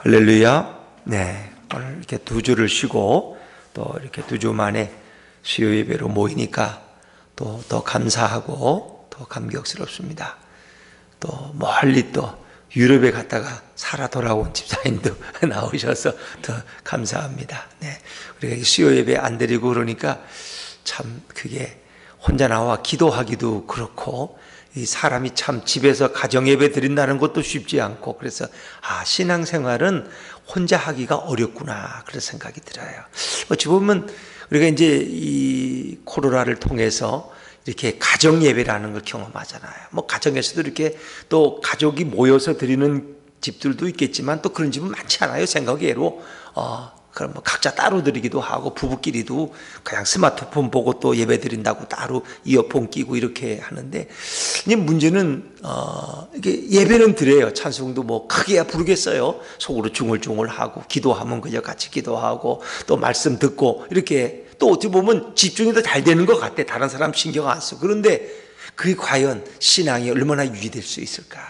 할렐루야. 네, 오늘 이렇게 두 주를 쉬고 또 이렇게 두 주 만에 수요 예배로 모이니까 또 더 감사하고 더 감격스럽습니다. 또 멀리 또 유럽에 갔다가 살아 돌아온 집사님도 나오셔서 더 감사합니다. 네, 우리가 수요 예배 안 드리고 그러니까 참 그게 혼자 나와 기도하기도 그렇고, 이 사람이 참 집에서 가정예배 드린다는 것도 쉽지 않고, 그래서 신앙생활은 혼자 하기가 어렵구나 그런 생각이 들어요. 어찌 보면 우리가 이제 이 코로나를 통해서 이렇게 가정예배라는 걸 경험하잖아요. 뭐 가정에서도 이렇게 또 가족이 모여서 드리는 집들도 있겠지만 또 그런 집은 많지 않아요. 생각외로 그럼 뭐 각자 따로 드리기도 하고, 부부끼리도 그냥 스마트폰 보고 또 예배 드린다고 따로 이어폰 끼고 이렇게 하는데, 이제 문제는 이게 예배는 드려요. 찬송도 뭐 크게야 부르겠어요. 속으로 중얼중얼하고, 기도하면 그저 같이 기도하고, 또 말씀 듣고 이렇게, 또 어떻게 보면 집중이 더 잘 되는 것 같아. 다른 사람 신경 안 쓰고. 그런데 그게 과연 신앙이 얼마나 유지될 수 있을까?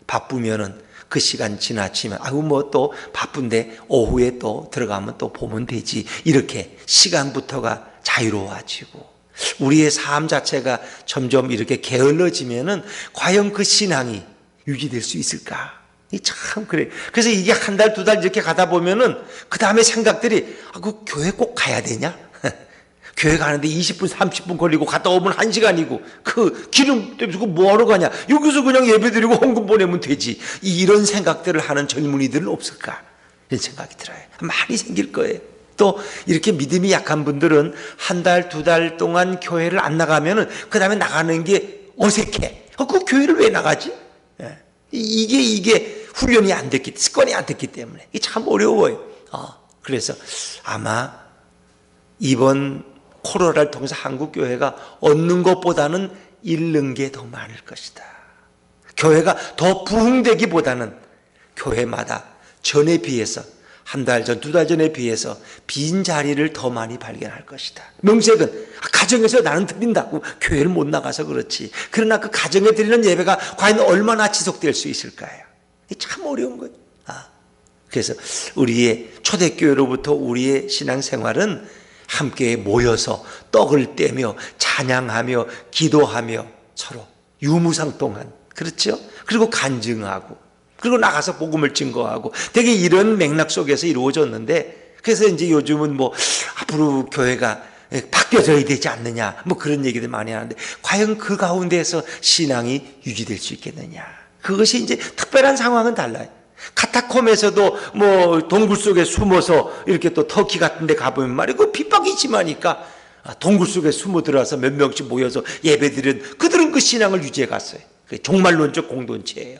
바쁘면은 그 시간 지나치면 뭐 또 바쁜데 오후에 또 들어가면 또 보면 되지, 이렇게 시간부터가 자유로워지고 우리의 삶 자체가 점점 이렇게 게을러지면은 과연 그 신앙이 유지될 수 있을까? 참 그래. 그래서 이게 한 달, 두 달 이렇게 가다 보면은 그 다음에 생각들이 그 교회 꼭 가야 되냐? 교회 가는데 20분, 30분 걸리고 갔다 오면 1시간이고 그 기름 때문에 그거 뭐하러 가냐? 여기서 그냥 예배드리고 헌금 보내면 되지. 이런 생각들을 하는 젊은이들은 없을까? 이런 생각이 들어요. 많이 생길 거예요. 또 이렇게 믿음이 약한 분들은 한 달, 두 달 동안 교회를 안 나가면은 그 다음에 나가는 게 어색해. 그 교회를 왜 나가지? 이게 훈련이 안 됐기, 습관이 안 됐기 때문에 이게 참 어려워요. 그래서 아마 이번 코로나를 통해서 한국 교회가 얻는 것보다는 잃는 게 더 많을 것이다. 교회가 더 부흥되기보다는 교회마다 전에 비해서, 한 달 전, 두 달 전에 비해서 빈 자리를 더 많이 발견할 것이다. 명색은 가정에서 나는 드린다고 교회를 못 나가서 그렇지. 그러나 그 가정에 드리는 예배가 과연 얼마나 지속될 수 있을까요? 참 어려운 거예요. 그래서 우리의 초대교회로부터 우리의 신앙생활은 함께 모여서 떡을 떼며 찬양하며 기도하며 서로 유무상통한, 그렇죠? 그리고 간증하고, 그리고 나가서 복음을 증거하고, 되게 이런 맥락 속에서 이루어졌는데, 그래서 이제 요즘은 뭐 앞으로 교회가 바뀌어져야 되지 않느냐, 뭐 그런 얘기들 많이 하는데, 과연 그 가운데에서 신앙이 유지될 수 있겠느냐? 그것이 이제 특별한 상황은 달라요. 카타콤에서도 뭐 동굴 속에 숨어서 이렇게 또 터키 같은 데 가보면 말이야, 그 핍박이 심하니까 동굴 속에 숨어 들어와서 몇 명씩 모여서 예배드린, 그들은 그 신앙을 유지해 갔어요. 그게 종말론적 공동체예요.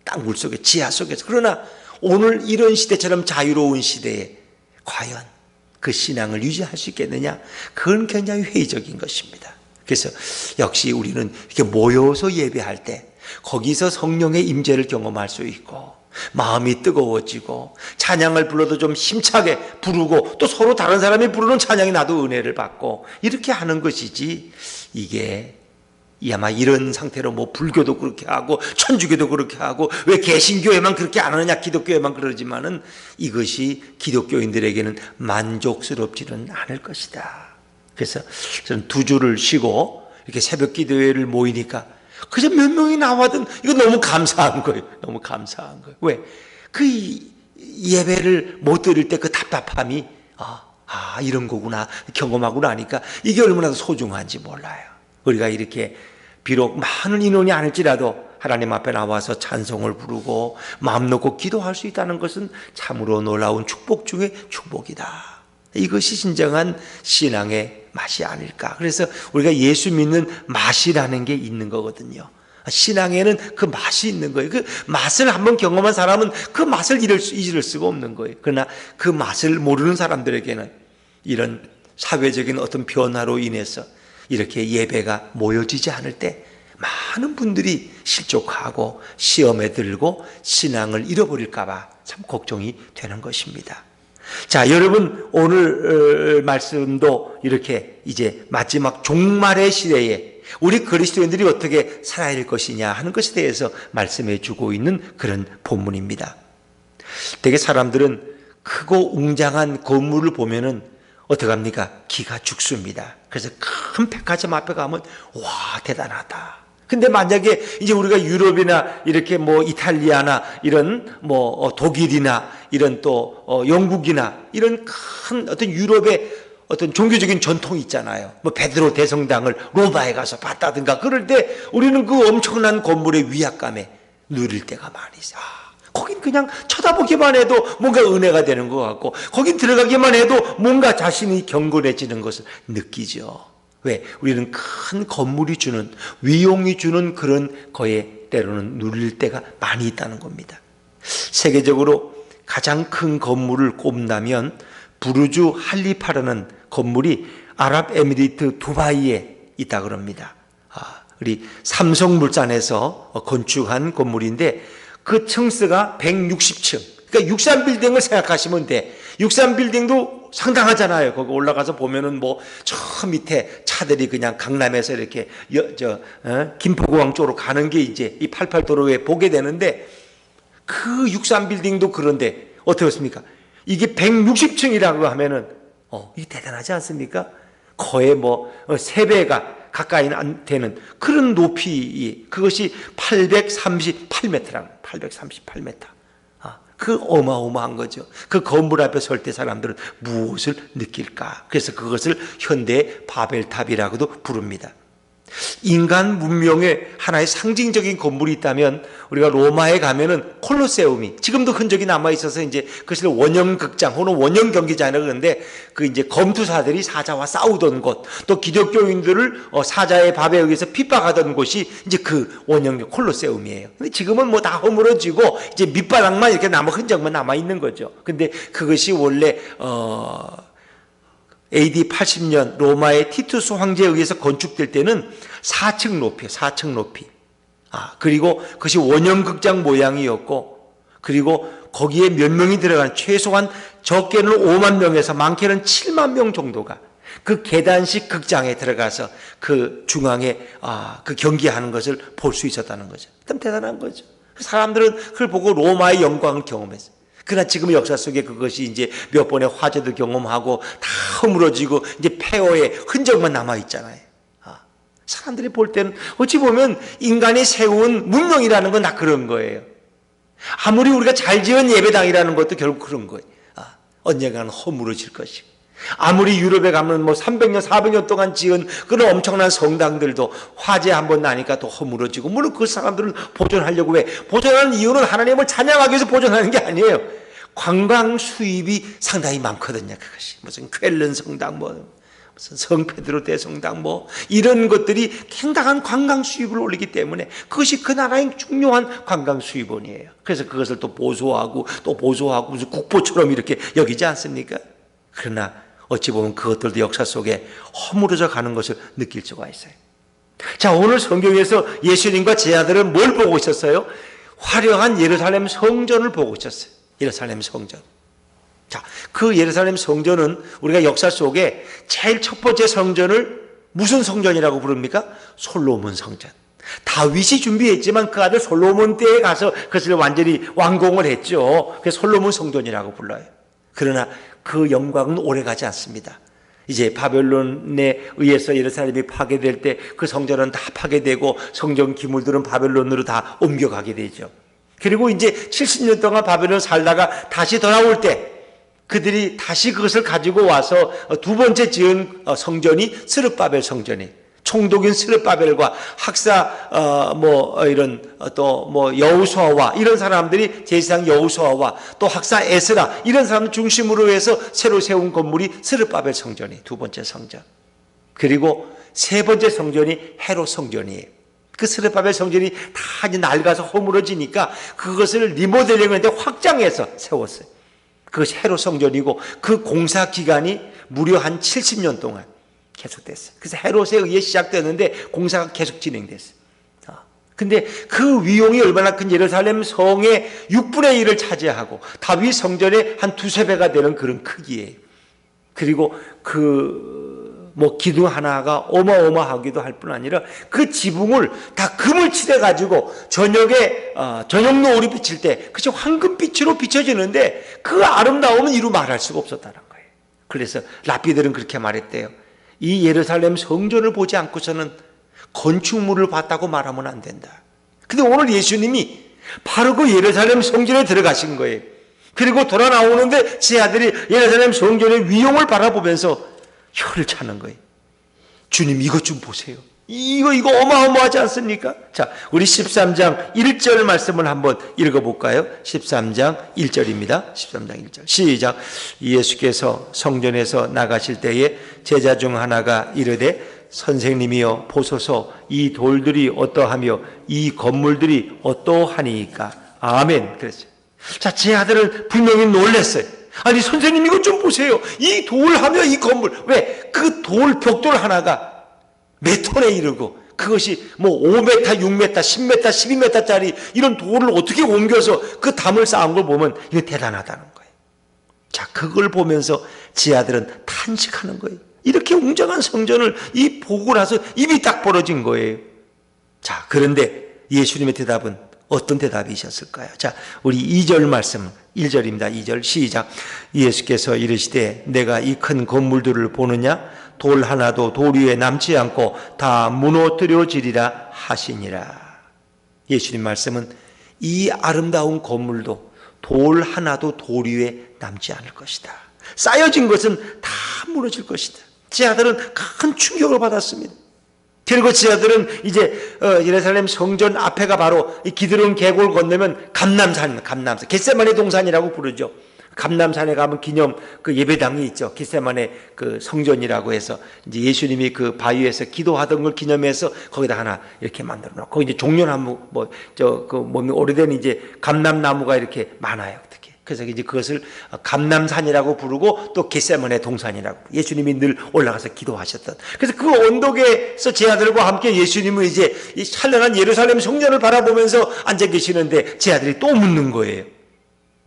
땅굴 속에, 지하 속에서. 그러나 오늘 이런 시대처럼 자유로운 시대에 과연 그 신앙을 유지할 수 있겠느냐? 그건 굉장히 회의적인 것입니다. 그래서 역시 우리는 이렇게 모여서 예배할 때 거기서 성령의 임재를 경험할 수 있고, 마음이 뜨거워지고, 찬양을 불러도 좀 힘차게 부르고, 또 서로 다른 사람이 부르는 찬양이 나도 은혜를 받고, 이렇게 하는 것이지, 이게 아마 이런 상태로 뭐 불교도 그렇게 하고 천주교도 그렇게 하고, 왜 개신교회만 그렇게 안 하느냐, 기독교회만 그러지만은 이것이 기독교인들에게는 만족스럽지는 않을 것이다. 그래서 저는 두 주를 쉬고 이렇게 새벽 기도회를 모이니까 그저 몇 명이 나와든 이거 너무 감사한 거예요. 너무 감사한 거예요. 왜? 그 예배를 못 드릴 때 그 답답함이 이런 거구나 경험하고 나니까 이게 얼마나 소중한지 몰라요. 우리가 이렇게 비록 많은 인원이 아닐지라도 하나님 앞에 나와서 찬송을 부르고 마음 놓고 기도할 수 있다는 것은 참으로 놀라운 축복 중에 축복이다. 이것이 진정한 신앙의 맛이 아닐까. 그래서 우리가 예수 믿는 맛이라는 게 있는 거거든요. 신앙에는 그 맛이 있는 거예요. 그 맛을 한번 경험한 사람은 그 맛을 잊을 수가 없는 거예요. 그러나 그 맛을 모르는 사람들에게는 이런 사회적인 어떤 변화로 인해서 이렇게 예배가 모여지지 않을 때 많은 분들이 실족하고 시험에 들고 신앙을 잃어버릴까 봐 참 걱정이 되는 것입니다. 자, 여러분, 오늘 말씀도 이렇게 이제 마지막 종말의 시대에 우리 그리스도인들이 어떻게 살아야 할 것이냐 하는 것에 대해서 말씀해 주고 있는 그런 본문입니다. 되게 사람들은 크고 웅장한 건물을 보면은 어떡합니까? 기가 죽습니다. 그래서 큰 백화점 앞에 가면 와, 대단하다. 근데 만약에 이제 우리가 유럽이나 이렇게 뭐 이탈리아나 이런 뭐 독일이나 이런 또 영국이나 이런 큰 어떤 유럽의 어떤 종교적인 전통이 있잖아요. 뭐 베드로 대성당을 로마에 가서 봤다든가 그럴 때 우리는 그 엄청난 건물의 위압감에 누릴 때가 많이 있어요. 거긴 그냥 쳐다보기만 해도 뭔가 은혜가 되는 것 같고 거긴 들어가기만 해도 뭔가 자신이 경건해지는 것을 느끼죠. 왜? 우리는 큰 건물이 주는, 위용이 주는 그런 거에 때로는 누릴 때가 많이 있다는 겁니다. 세계적으로 가장 큰 건물을 꼽는다면 부르주 할리파라는 건물이 아랍에미리트 두바이에 있다 그럽니다. 우리 삼성물산에서 건축한 건물인데 그 층수가 160층. 그러니까 63빌딩을 생각하시면 돼. 63빌딩도 상당하잖아요. 거기 올라가서 보면은 뭐 저 밑에 차들이 그냥 강남에서 이렇게 김포공항 쪽으로 가는 게 이제 이 88도로에 보게 되는데 그 63빌딩도 그런데 어떻습니까? 이게 160층이라고 하면은 이게 대단하지 않습니까? 거의 뭐 3배가 가까이 되는 그런 높이, 그것이 838m라고, 838m. 그 어마어마한 거죠. 그 건물 앞에 설 때 사람들은 무엇을 느낄까? 그래서 그것을 현대의 바벨탑이라고도 부릅니다. 인간 문명의 하나의 상징적인 건물이 있다면 우리가 로마에 가면은 콜로세움이 지금도 흔적이 남아 있어서 이제 그것을 원형 극장 혹은 원형 경기장이라고 그러는데 그 이제 검투사들이 사자와 싸우던 곳, 또 기독교인들을 사자의 밥에 의해서 핍박하던 곳이 이제 그 원형 콜로세움이에요. 근데 지금은 뭐 다 허물어지고 이제 밑바닥만 이렇게 남아 흔적만 남아 있는 거죠. 근데 그것이 원래 AD 80년 로마의 티투스 황제에 의해서 건축될 때는 4층 높이에요. 4층 높이. 그리고 그것이 원형 극장 모양이었고, 그리고 거기에 몇 명이 들어간, 최소한 적게는 5만 명에서 많게는 7만 명 정도가 그 계단식 극장에 들어가서 그 중앙에 그 경기하는 것을 볼 수 있었다는 거죠. 참 대단한 거죠. 사람들은 그걸 보고 로마의 영광을 경험했어요. 그러나 지금 역사 속에 그것이 이제 몇 번의 화재도 경험하고 다 허물어지고 이제 폐허의 흔적만 남아 있잖아요. 사람들이 볼 때는 어찌 보면 인간이 세운 문명이라는 건 다 그런 거예요. 아무리 우리가 잘 지은 예배당이라는 것도 결국 그런 거예요. 언젠가는 허물어질 것이고. 아무리 유럽에 가면 뭐 300년, 400년 동안 지은 그런 엄청난 성당들도 화재 한번 나니까 또 허물어지고, 물론 그 사람들은 보존하려고 왜? 보존하는 이유는 하나님을 찬양하기 위해서 보존하는 게 아니에요. 관광 수입이 상당히 많거든요, 그것이. 무슨 쾰른 성당, 무슨 성페드로 대성당, 이런 것들이 굉장한 관광 수입을 올리기 때문에 그것이 그 나라의 중요한 관광 수입원이에요. 그래서 그것을 또 보수하고 무슨 국보처럼 이렇게 여기지 않습니까? 그러나 어찌 보면 그것들도 역사 속에 허물어져 가는 것을 느낄 수가 있어요. 자, 오늘 성경에서 예수님과 제자들은 뭘 보고 있었어요? 화려한 예루살렘 성전을 보고 있었어요. 예루살렘 성전. 자, 그 예루살렘 성전은 우리가 역사 속에 제일 첫 번째 성전을 무슨 성전이라고 부릅니까? 솔로몬 성전. 다윗이 준비했지만 그 아들 솔로몬 때에 가서 그것을 완전히 완공을 했죠. 그래서 솔로몬 성전이라고 불러요. 그러나 그 영광은 오래가지 않습니다. 이제 바벨론에 의해서 예루살렘이 파괴될 때 그 성전은 다 파괴되고 성전 기물들은 바벨론으로 다 옮겨가게 되죠. 그리고 이제 70년 동안 바벨론 살다가 다시 돌아올 때 그들이 다시 그것을 가지고 와서 두 번째 지은 성전이 스룹바벨 성전이, 총독인 스룹바벨과 학사 이런 또 여호수아와 이런 사람들이 제사장 여호수아와 또 학사 에스라 이런 사람 중심으로 해서 새로 세운 건물이 스룹바벨 성전이 두 번째 성전. 그리고 세 번째 성전이 헤롯 성전이에요. 그 스룹바벨 성전이 다 이제 낡아서 허물어지니까 그것을 리모델링하는데 확장해서 세웠어요. 그것이 헤롯 성전이고 그 공사 기간이 무려 한 70년 동안 계속됐어요. 그래서 헤롯에 의해 시작되었는데 공사가 계속 진행됐어요. 근데 그 위용이 얼마나 큰 예루살렘 성의 6분의 1을 차지하고 다윗 성전의 한 두세 배가 되는 그런 크기예요. 그리고 그 뭐 기둥 하나가 어마어마하기도 할 뿐 아니라 그 지붕을 다 금을 칠해 가지고 저녁에 저녁 노을이 비칠 때 그저 황금빛으로 비춰지는데 그 아름다움은 이루 말할 수가 없었다는 거예요. 그래서 랍비들은 그렇게 말했대요. 이 예루살렘 성전을 보지 않고서는 건축물을 봤다고 말하면 안 된다. 근데 오늘 예수님이 바로 그 예루살렘 성전에 들어가신 거예요. 그리고 돌아 나오는데 제 아들이 예루살렘 성전의 위용을 바라보면서 혀를 차는 거예요. 주님 이것 좀 보세요. 이거 어마어마하지 않습니까? 자, 우리 13장 1절 말씀을 한번 읽어볼까요? 13장 1절입니다. 13장 1절 시작. 예수께서 성전에서 나가실 때에 제자 중 하나가 이르되 선생님이여 보소서 이 돌들이 어떠하며 이 건물들이 어떠하니까. 아멘. 그랬어요. 자, 제 아들은 분명히 놀랐어요. 아니 선생님 이것 좀 보세요. 이 돌하며 이 건물, 왜 그 돌 벽돌 하나가 몇 톤에 이르고 그것이 뭐 5m, 6m, 10m, 12m짜리 이런 돌을 어떻게 옮겨서 그 담을 쌓은 걸 보면 이거 대단하다는 거예요. 자, 그걸 보면서 제 아들은 탄식하는 거예요. 이렇게 웅장한 성전을 이 보고 나서 입이 딱 벌어진 거예요. 자, 그런데 예수님의 대답은 어떤 대답이셨을까요? 자, 우리 2절 말씀 1절입니다. 2절 시작. 예수께서 이르시되 내가 이 큰 건물들을 보느냐 돌 하나도 돌 위에 남지 않고 다 무너뜨려지리라 하시니라. 예수님 말씀은 이 아름다운 건물도 돌 하나도 돌 위에 남지 않을 것이다. 쌓여진 것은 다 무너질 것이다. 제 아들은 큰 충격을 받았습니다. 그리고 제 아들은 이제 예루살렘 성전 앞에가 바로 이 기드론 계곡을 건너면 감람산, 겟세마네 동산이라고 부르죠. 감람산에 가면 기념 그 예배당이 있죠. 겟세마네 그 성전이라고 해서 이제 예수님이 그 바위에서 기도하던 걸 기념해서 거기다 하나 이렇게 만들어 놓고 거기 이제 종려나무 오래된 이제 감람나무가 이렇게 많아요. 특히. 그래서 이제 그것을 감람산이라고 부르고 또 겟세마네 동산이라고 예수님이 늘 올라가서 기도하셨던. 그래서 그 언덕에서 제 아들과 함께 예수님은 이제 이 찬란한 예루살렘 성전을 바라보면서 앉아 계시는데 제 아들이 또 묻는 거예요.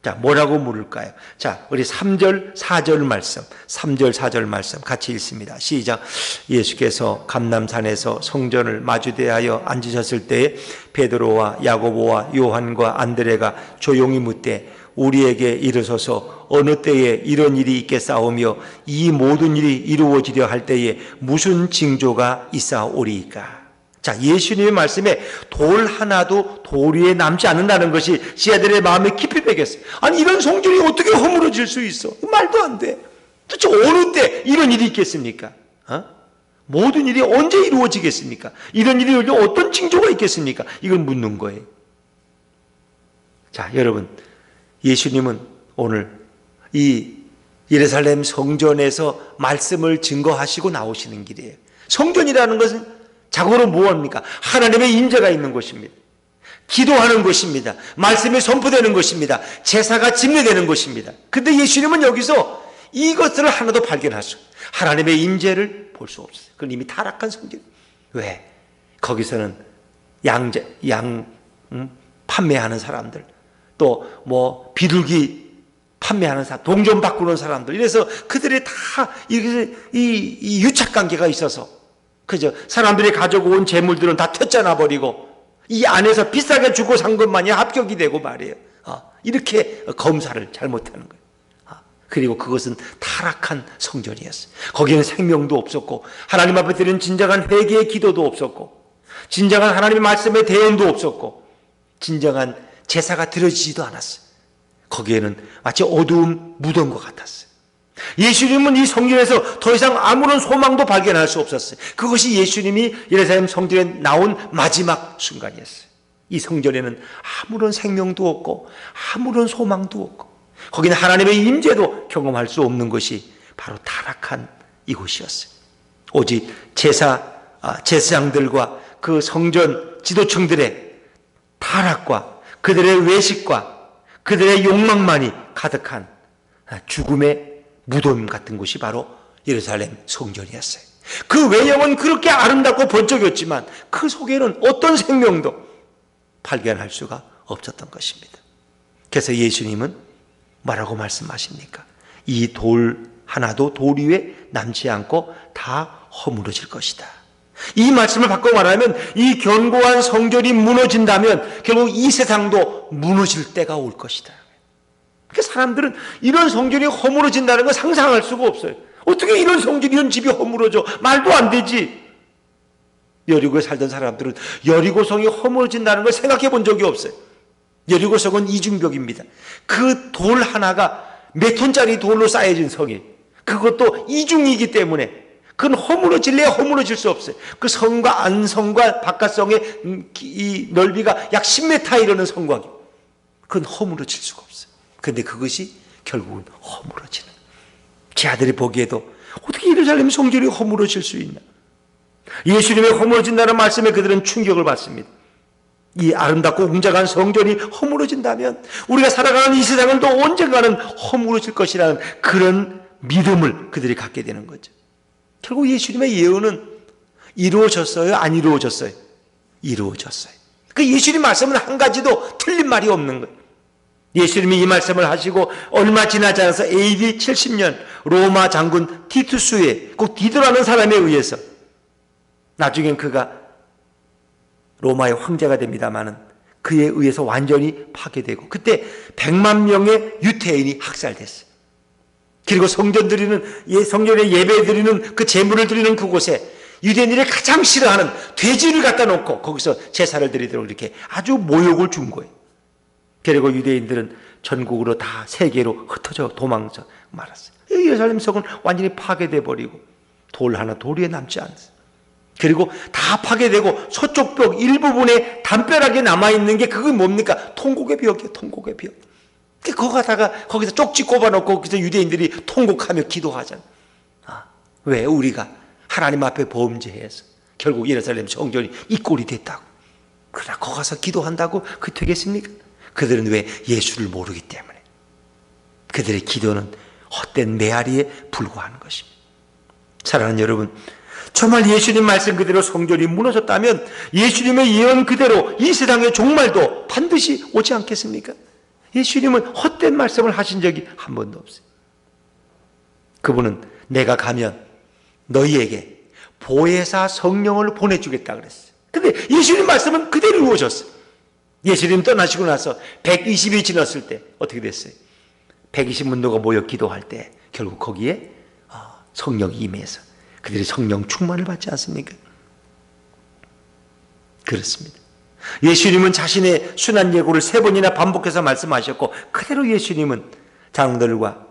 자, 뭐라고 물을까요? 자, 우리 3절, 4절 말씀, 3절, 4절 말씀 같이 읽습니다. 시작. 예수께서 감람산에서 성전을 마주대하여 앉으셨을 때에 베드로와 야고보와 요한과 안드레가 조용히 묻되 우리에게 이르소서 어느 때에 이런 일이 있겠사오며 이 모든 일이 이루어지려 할 때에 무슨 징조가 있사오리이까. 자, 예수님의 말씀에 돌 하나도 돌 위에 남지 않는다는 것이 제 아들의 마음에 깊이 배겼어요. 아니 이런 성전이 어떻게 허물어질 수 있어? 말도 안 돼. 도대체 어느 때 이런 일이 있겠습니까? 모든 일이 언제 이루어지겠습니까? 이런 일이 어떤 징조가 있겠습니까? 이걸 묻는 거예요. 자, 여러분, 예수님은 오늘 이 예루살렘 성전에서 말씀을 증거하시고 나오시는 길이에요. 성전이라는 것은 자고로 무엇입니까? 하나님의 임재가 있는 곳입니다. 기도하는 곳입니다. 말씀이 선포되는 곳입니다. 제사가 집례되는 곳입니다. 근데 예수님은 여기서 이것들을 하나도 발견할 수, 하나님의 임재를 볼 수 없어요. 그건 이미 타락한 성전. 왜? 거기서는 판매하는 사람들, 또 뭐 비둘기 판매하는 사람, 동전 바꾸는 사람들, 이래서 그들의 다 이 유착관계가 있어서 그죠? 사람들이 가져온 재물들은 다 튀어나와 버리고 이 안에서 비싸게 주고 산 것만이 합격이 되고 말이에요. 이렇게 검사를 잘못하는 거예요. 그리고 그것은 타락한 성전이었어요. 거기에는 생명도 없었고 하나님 앞에 드리는 진정한 회개의 기도도 없었고 진정한 하나님의 말씀의 대응도 없었고 진정한 제사가 드려지지도 않았어요. 거기에는 마치 어두운 무덤과 같았어요. 예수님은 이 성전에서 더 이상 아무런 소망도 발견할 수 없었어요. 그것이 예수님이 예루살렘 성전에 나온 마지막 순간이었어요. 이 성전에는 아무런 생명도 없고 아무런 소망도 없고 거기는 하나님의 임재도 경험할 수 없는 것이 바로 타락한 이곳이었어요. 오직 제사장들과 그 성전 지도층들의 타락과 그들의 외식과 그들의 욕망만이 가득한 죽음의 무덤 같은 곳이 바로 예루살렘 성전이었어요. 그 외형은 그렇게 아름답고 번쩍였지만 그 속에는 어떤 생명도 발견할 수가 없었던 것입니다. 그래서 예수님은 뭐라고 말씀하십니까? 이 돌 하나도 돌 위에 남지 않고 다 허물어질 것이다. 이 말씀을 바꿔 말하면 이 견고한 성전이 무너진다면 결국 이 세상도 무너질 때가 올 것이다. 그러니까 사람들은 이런 성전이 허물어진다는 걸 상상할 수가 없어요. 어떻게 이런 성전, 이런 집이 허물어져? 말도 안 되지. 여리고에 살던 사람들은 여리고성이 허물어진다는 걸 생각해 본 적이 없어요. 여리고성은 이중벽입니다. 그 돌 하나가 몇 톤짜리 돌로 쌓여진 성이에요. 그것도 이중이기 때문에 그건 허물어질래야 허물어질 수 없어요. 그 성과 안성과 바깥성의 이 넓이가 약 10m 이르는 성곽이, 그건 허물어질 수가 없어요. 그런데 그것이 결국은 허물어지는, 제 아들이 보기에도 어떻게 예루살렘 성전이 허물어질 수 있나. 예수님의 허물어진다는 말씀에 그들은 충격을 받습니다. 이 아름답고 웅장한 성전이 허물어진다면 우리가 살아가는 이 세상은 또 언젠가는 허물어질 것이라는 그런 믿음을 그들이 갖게 되는 거죠. 결국 예수님의 예언은 이루어졌어요? 안 이루어졌어요? 이루어졌어요. 그 예수님 말씀은 한 가지도 틀린 말이 없는 거예요. 예수님이 이 말씀을 하시고 얼마 지나지 않아서 AD 70년 로마 장군 티투스의 꼭 디도라는 사람에 의해서 나중엔 그가 로마의 황제가 됩니다마는 그에 의해서 완전히 파괴되고 그때 100만 명의 유태인이 학살됐어요. 그리고 성전에 예배 드리는 그 제물을 드리는 그곳에 유대인들이 가장 싫어하는 돼지를 갖다 놓고 거기서 제사를 드리도록 이렇게 아주 모욕을 준 거예요. 그리고 유대인들은 전국으로 다 세계로 흩어져 도망쳐 말았어요. 예루살렘 성은 완전히 파괴돼 버리고 돌 하나 도리에 남지 않았어요. 그리고 다 파괴되고 서쪽 벽 일부분에 담벼락에 남아있는 게 그게 뭡니까? 통곡의 벽이에요. 통곡의 벽. 거기서 쪽지 꼽아놓고 거기서 유대인들이 통곡하며 기도하잖아요. 왜? 우리가 하나님 앞에 범죄해서 결국 예루살렘 성전이 이 꼴이 됐다고. 그러나 거기 가서 기도한다고 그 되겠습니까? 그들은 왜? 예수를 모르기 때문에. 그들의 기도는 헛된 메아리에 불과한 것입니다. 사랑하는 여러분, 정말 예수님 말씀 그대로 성전이 무너졌다면 예수님의 예언 그대로 이 세상의 종말도 반드시 오지 않겠습니까? 예수님은 헛된 말씀을 하신 적이 한 번도 없어요. 그분은 내가 가면 너희에게 보혜사 성령을 보내주겠다 그랬어요. 근데 예수님 말씀은 그대로 이루어졌어요. 예수님 떠나시고 나서 120일 지났을 때 어떻게 됐어요? 120문도가 모여 기도할 때 결국 거기에 성령이 임해서 그들이 성령 충만을 받지 않습니까? 그렇습니다. 예수님은 자신의 순환 예고를 3번이나 반복해서 말씀하셨고 그대로 예수님은 장로들과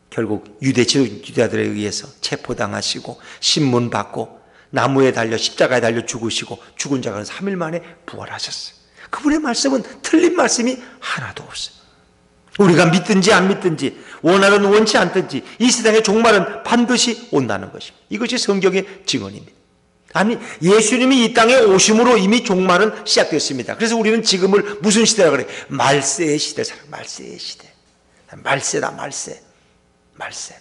결국 유대 지도자들에 의해서 체포당하시고 신문받고 나무에 달려 십자가에 달려 죽으시고 죽은 자가 3일 만에 부활하셨어요. 그분의 말씀은 틀린 말씀이 하나도 없어요. 우리가 믿든지 안 믿든지 원하든 원치 않든지 이 세상의 종말은 반드시 온다는 것입니다. 이것이 성경의 증언입니다. 아니, 예수님이 이 땅에 오심으로 이미 종말은 시작됐습니다. 그래서 우리는 지금을 무슨 시대라 그래? 말세의 시대. 말세의 시대. 말세다, 말세. 말세.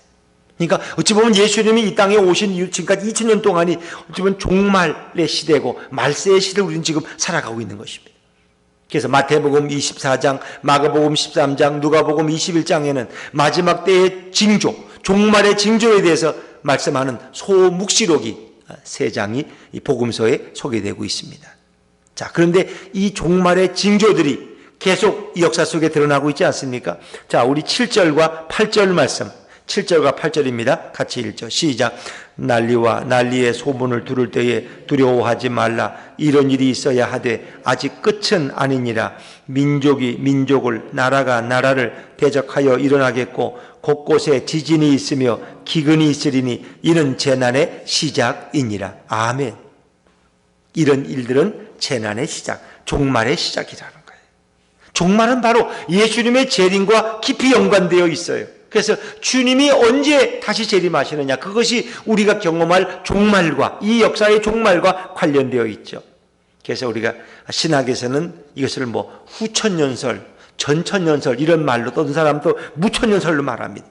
그러니까 어찌 보면 예수님이 이 땅에 오신 이후 지금까지 2000년 동안이 어찌 보면 종말의 시대고 말세의 시대를 우리는 지금 살아가고 있는 것입니다. 그래서 마태복음 24장, 마가복음 13장, 누가복음 21장에는 마지막 때의 징조, 종말의 징조에 대해서 말씀하는 소묵시록이 3장이 이 복음서에 소개되고 있습니다. 자, 그런데 이 종말의 징조들이 계속 이 역사 속에 드러나고 있지 않습니까? 자, 우리 7절과 8절 말씀, 7절과 8절입니다. 같이 읽죠. 시작. 난리와 난리의 소문을 들을 때에 두려워하지 말라. 이런 일이 있어야 하되 아직 끝은 아니니라. 민족이 민족을, 나라가 나라를 대적하여 일어나겠고 곳곳에 지진이 있으며 기근이 있으리니 이는 재난의 시작이니라. 아멘. 이런 일들은 재난의 시작, 종말의 시작이라는 거예요. 종말은 바로 예수님의 재림과 깊이 연관되어 있어요. 그래서 주님이 언제 다시 재림하시느냐, 그것이 우리가 경험할 종말과, 이 역사의 종말과 관련되어 있죠. 그래서 우리가 신학에서는 이것을 후천년설, 전천년설 이런 말로, 또 어떤 사람도 무천년설로 말합니다.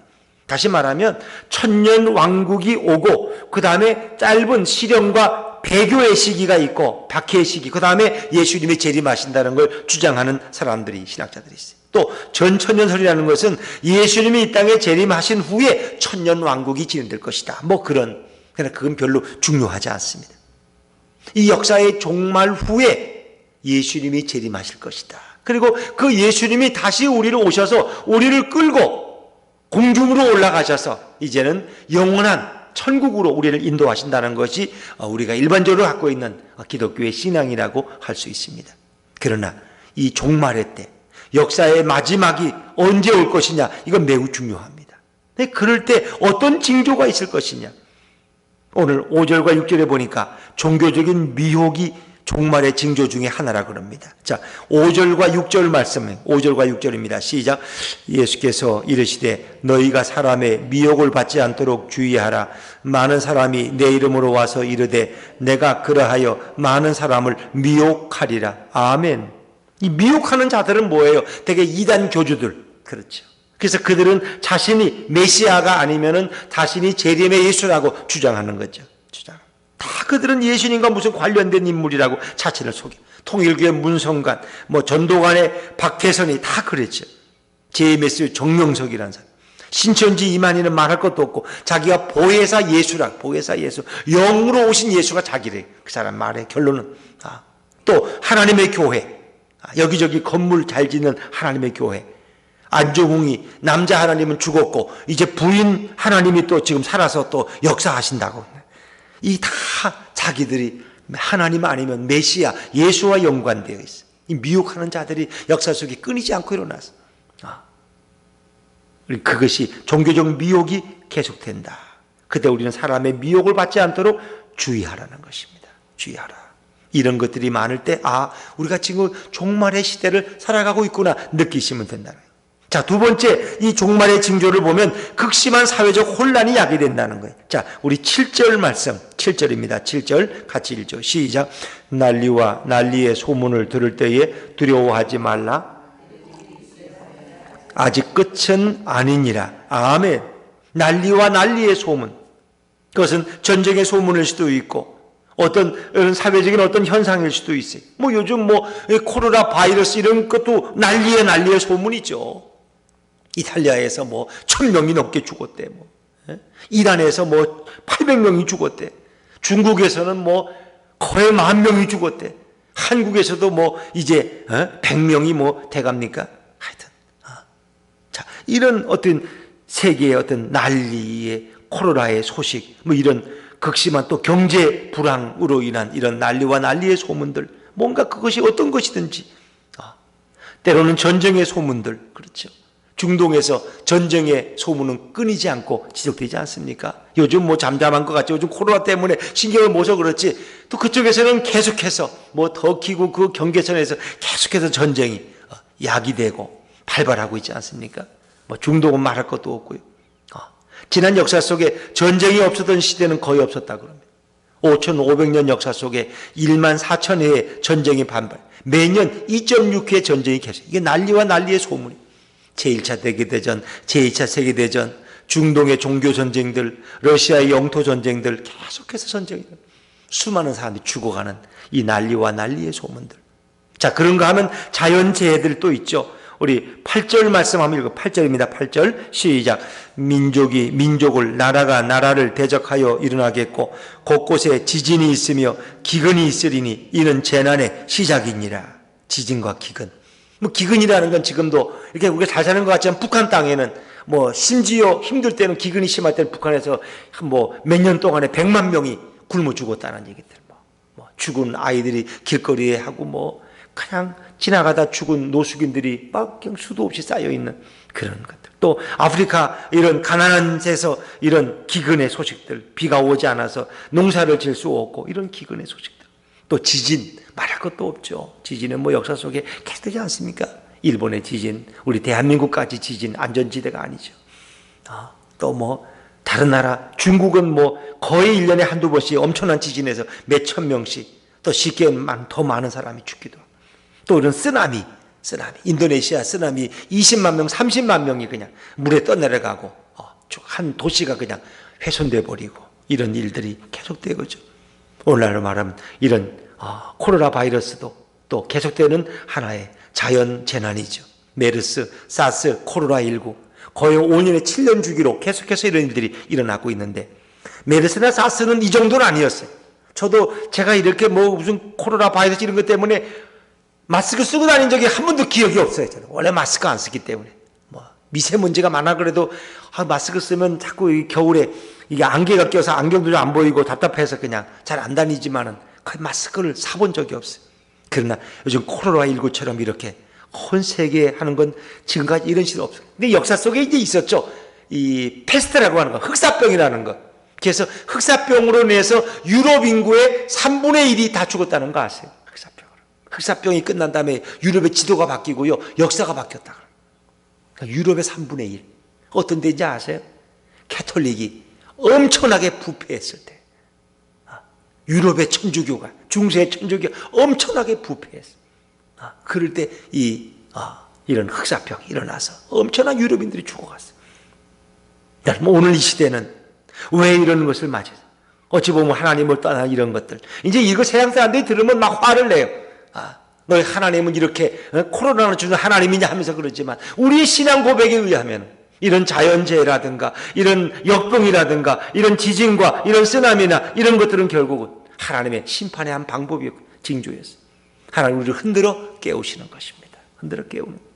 다시 말하면 천년 왕국이 오고 그 다음에 짧은 시련과 배교의 시기가 있고 박해의 시기, 그 다음에 예수님이 재림하신다는 걸 주장하는 사람들이, 신학자들이 있어요. 또 전천년설이라는 것은 예수님이 이 땅에 재림하신 후에 천년 왕국이 진행될 것이다, 그런 그러나 그건 별로 중요하지 않습니다. 이 역사의 종말 후에 예수님이 재림하실 것이다. 그리고 그 예수님이 다시 우리를 오셔서 우리를 끌고 공중으로 올라가셔서 이제는 영원한 천국으로 우리를 인도하신다는 것이 우리가 일반적으로 갖고 있는 기독교의 신앙이라고 할 수 있습니다. 그러나 이 종말의 때, 역사의 마지막이 언제 올 것이냐, 이건 매우 중요합니다. 그럴 때 어떤 징조가 있을 것이냐. 오늘 5절과 6절에 보니까 종교적인 미혹이 종말의 징조 중에 하나라 그럽니다. 자, 5절과 6절 말씀은 5절과 6절입니다. 시작. 예수께서 이르시되 너희가 사람의 미혹을 받지 않도록 주의하라. 많은 사람이 내 이름으로 와서 이르되 내가 그러하여 많은 사람을 미혹하리라. 아멘. 이 미혹하는 자들은 뭐예요? 되게 이단 교주들. 그렇죠. 그래서 그들은 자신이 메시아가 아니면은 자신이 재림의 예수라고 주장하는 거죠. 다 그들은 예수님과 무슨 관련된 인물이라고 자신을 속여. 통일교회 문성관, 전도관의 박태선이 다 그랬죠. JMS 정명석이라는 사람. 신천지 이만희는 말할 것도 없고 자기가 보혜사 예수라, 보혜사 예수, 영으로 오신 예수가 자기래. 그 사람 말의 결론은 또 하나님의 교회, 여기저기 건물 잘 짓는 하나님의 교회. 안종웅이 남자 하나님은 죽었고 이제 부인 하나님이 또 지금 살아서 또 역사하신다고. 이 다 자기들이 하나님 아니면 메시아, 예수와 연관되어 있어. 이 미혹하는 자들이 역사 속에 끊이지 않고 일어났어. 그것이 종교적 미혹이 계속된다. 그때 우리는 사람의 미혹을 받지 않도록 주의하라는 것입니다. 주의하라. 이런 것들이 많을 때 우리가 지금 종말의 시대를 살아가고 있구나 느끼시면 된다는 거예요. 자, 두 번째, 이 종말의 징조를 보면 극심한 사회적 혼란이 야기된다는 거예요. 자, 우리 7절 말씀, 7절입니다. 7절 같이 읽죠. 시작. 난리와 난리의 소문을 들을 때에 두려워하지 말라. 아직 끝은 아니니라. 아멘. 난리와 난리의 소문. 그것은 전쟁의 소문일 수도 있고 어떤 사회적인 어떤 현상일 수도 있어요. 요즘 코로나 바이러스 이런 것도 난리의 소문이죠. 이탈리아에서 1000명이 넘게 죽었대. 이란에서 800명이 죽었대. 중국에서는 거의 10,000명이 죽었대. 한국에서도 이제 100명이 돼갑니까? 하여튼. 자, 이런 어떤 세계의 어떤 난리의 코로나의 소식, 이런 극심한 또 경제 불황으로 인한 이런 난리와 난리의 소문들, 뭔가 그것이 어떤 것이든지, 때로는 전쟁의 소문들, 그렇죠. 중동에서 전쟁의 소문은 끊이지 않고 지속되지 않습니까? 요즘 잠잠한 것 같죠. 요즘 코로나 때문에 신경을 못 써서 그렇지. 또 그쪽에서는 계속해서 더 키고 그 경계선에서 계속해서 전쟁이 야기되고 발발하고 있지 않습니까? 중동은 말할 것도 없고요. 지난 역사 속에 전쟁이 없었던 시대는 거의 없었다 그럽니다. 5,500년 역사 속에 14,000회의 전쟁이 반발. 매년 2.6회 전쟁이 계속. 이게 난리와 난리의 소문이. 제1차 세계대전, 제2차 세계대전, 중동의 종교전쟁들, 러시아의 영토전쟁들, 계속해서 전쟁이. 수많은 사람들이 죽어가는 이 난리와 난리의 소문들. 자, 그런가 하면 자연재해들 또 있죠. 우리 8절 말씀 한번 읽어. 8절입니다. 8절 시작. 민족이 민족을, 나라가 나라를 대적하여 일어나겠고 곳곳에 지진이 있으며 기근이 있으리니 이는 재난의 시작이니라. 지진과 기근. 기근이라는 건 지금도 이렇게 우리가 잘 사는 것 같지만 북한 땅에는 심지어 힘들 때는 기근이 심할 때는 북한에서 몇 년 동안에 100만 명이 굶어 죽었다는 얘기들. 죽은 아이들이 길거리에 하고 그냥 지나가다 죽은 노숙인들이 막 그냥 수도 없이 쌓여 있는 그런 것들. 또 아프리카 이런 가난한 데서 이런 기근의 소식들, 비가 오지 않아서 농사를 지을 수 없고 이런 기근의 소식들. 또 지진 말할 것도 없죠. 지진은 역사 속에 계속되지 않습니까? 일본의 지진, 우리 대한민국까지 지진, 안전지대가 아니죠. 또 다른 나라 중국은 거의 1년에 한두 번씩 엄청난 지진에서 몇천 명씩 또 쉽게 더 많은 사람이 죽기도 하고. 또 이런 쓰나미, 인도네시아 쓰나미 20만 명, 30만 명이 그냥 물에 떠내려가고 한 도시가 그냥 훼손돼 버리고 이런 일들이 계속되고죠. 오늘날로 말하면 이런 코로나 바이러스도 또 계속되는 하나의 자연 재난이죠. 메르스, 사스, 코로나19 거의 5년에 7년 주기로 계속해서 이런 일들이 일어나고 있는데 메르스나 사스는 이 정도는 아니었어요. 저도 제가 이렇게 뭐 무슨 코로나 바이러스 이런 것 때문에 마스크 쓰고 다닌 적이 한 번도 기억이 없어요. 저는 원래 마스크 안 쓰기 때문에. 뭐 미세먼지가 많아 그래도 마스크 쓰면 자꾸 이 겨울에 이게 안개가 껴서 안경도 좀 안 보이고 답답해서 그냥 잘 안 다니지만은 거의 마스크를 사본 적이 없어요. 그러나 요즘 코로나19처럼 이렇게 온 세계에 하는 건 지금까지 이런 식으로 없어요. 근데 역사 속에 이제 있었죠. 이 페스트라고 하는 거, 흑사병이라는 거. 그래서 흑사병으로 인해서 유럽 인구의 3분의 1이 다 죽었다는 거 아세요? 흑사병으로. 흑사병이 끝난 다음에 유럽의 지도가 바뀌고요. 역사가 바뀌었다. 그러니까 유럽의 3분의 1. 어떤 데인지 아세요? 캐톨릭이 엄청나게 부패했을 때. 유럽의 천주교가, 중세의 천주교가 엄청나게 부패했어요. 그럴 때 이런 흑사병이 일어나서 엄청난 유럽인들이 죽어갔어요. 여러분, 오늘 이 시대는 왜 이런 것을 맞아요? 어찌 보면 하나님을 떠난 이런 것들. 이제 이거 세상 사람들이 들으면 막 화를 내요. 너희 하나님은 이렇게 코로나를 주는 하나님이냐 하면서 그러지만 우리의 신앙 고백에 의하면 이런 자연재해라든가 이런 역병이라든가 이런 지진과 이런 쓰나미나 이런 것들은 결국은 하나님의 심판의 한 방법이었고 징조였어요. 하나님 우리를 흔들어 깨우시는 것입니다. 흔들어 깨우는.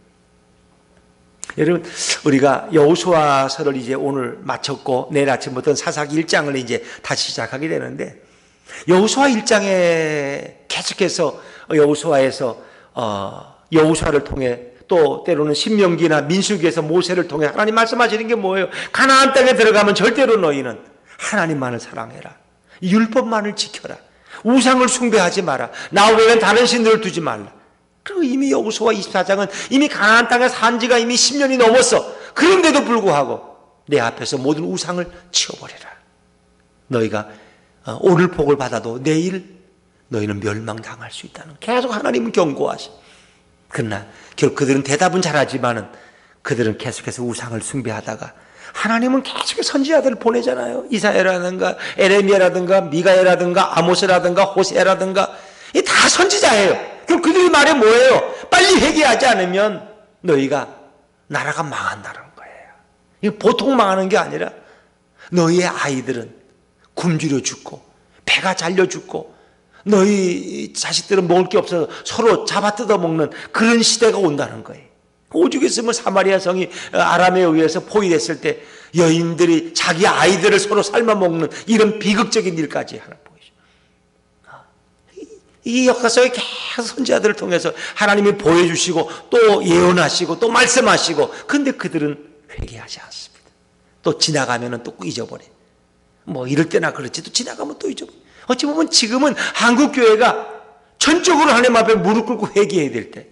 여러분, 우리가 여호수아서를 이제 오늘 마쳤고 내일 아침부터 사사기 1장을 이제 다시 시작하게 되는데, 여호수아 1장에 계속해서 여호수아에서 여호수아를 통해 또 때로는 신명기나 민수기에서 모세를 통해 하나님 말씀하시는 게 뭐예요? 가나안 땅에 들어가면 절대로 너희는 하나님만을 사랑해라. 율법만을 지켜라. 우상을 숭배하지 마라. 나 외에는 다른 신들을 두지 말라. 그리고 이미 여호수아 24장은 이미 가나안 땅에 산 지가 이미 10년이 넘었어. 그런데도 불구하고 내 앞에서 모든 우상을 치워버려라. 너희가 오늘 복을 받아도 내일 너희는 멸망당할 수 있다는, 계속 하나님은 경고하시. 그러나 결국 그들은 대답은 잘하지만은 그들은 계속해서 우상을 숭배하다가 하나님은 계속 선지자들을 보내잖아요. 이사야라든가 에레미야라든가 미가야라든가 아모스라든가 호세아라든가 다 선지자예요. 그럼 그들이 말이 뭐예요? 빨리 회개하지 않으면 너희가 나라가 망한다는 거예요. 이거 보통 망하는 게 아니라 너희의 아이들은 굶주려 죽고 배가 잘려 죽고 너희 자식들은 먹을 게 없어서 서로 잡아 뜯어 먹는 그런 시대가 온다는 거예요. 오죽 했으면 사마리아 성이 아람에 의해서 포위됐을 때 여인들이 자기 아이들을 서로 삶아 먹는 이런 비극적인 일까지 하나 보이죠. 이 역사 속에 계속 선지자들을 통해서 하나님이 보여주시고 또 예언하시고 또 말씀하시고, 근데 그들은 회개하지 않습니다. 또 지나가면은 또 잊어버려. 뭐 이럴 때나 그렇지, 또 지나가면 또 잊어버려. 어찌 보면 지금은 한국 교회가 전적으로 하나님 앞에 무릎 꿇고 회개해야 될 때.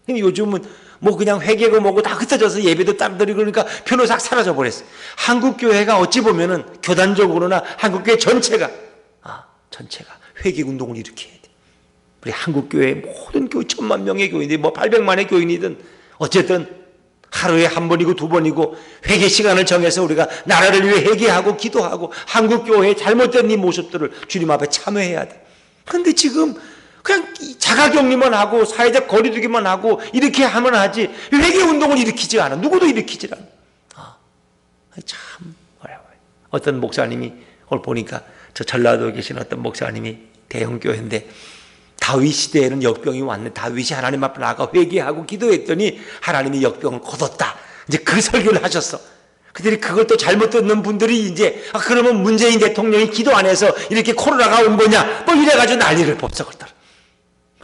요즘은 뭐 그냥 회개고 뭐고 다 흩어져서 예배도 따로 드리고 그러니까 변호사 사라져 버렸어요. 한국 교회가 어찌 보면은 교단적으로나 한국 교회 전체가 회개 운동을 일으켜야 돼. 우리 한국 교회 모든 교회 1000만 명의 교인들이 뭐 800만의 교인이든 어쨌든 하루에 한 번이고 두 번이고 회개 시간을 정해서 우리가 나라를 위해 회개하고 기도하고 한국 교회의 잘못된 이 모습들을 주님 앞에 참회해야 돼. 그런데 지금 그냥 자가격리만 하고 사회적 거리두기만 하고 이렇게 하면 하지 회개 운동을 일으키지 않아. 누구도 일으키지 않아. 참 어려워요. 어떤 목사님이 오늘 보니까 저 전라도에 계신 어떤 목사님이 대형 교회인데 다윗 시대에는 역병이 왔네. 다윗이 하나님 앞에 나가 회개하고 기도했더니 하나님이 역병을 거뒀다. 이제 그 설교를 하셨어. 그들이 그걸 또 잘못 듣는 분들이 이제 그러면 문재인 대통령이 기도 안 해서 이렇게 코로나가 온 거냐 뭐 이래가지고 난리를 법석을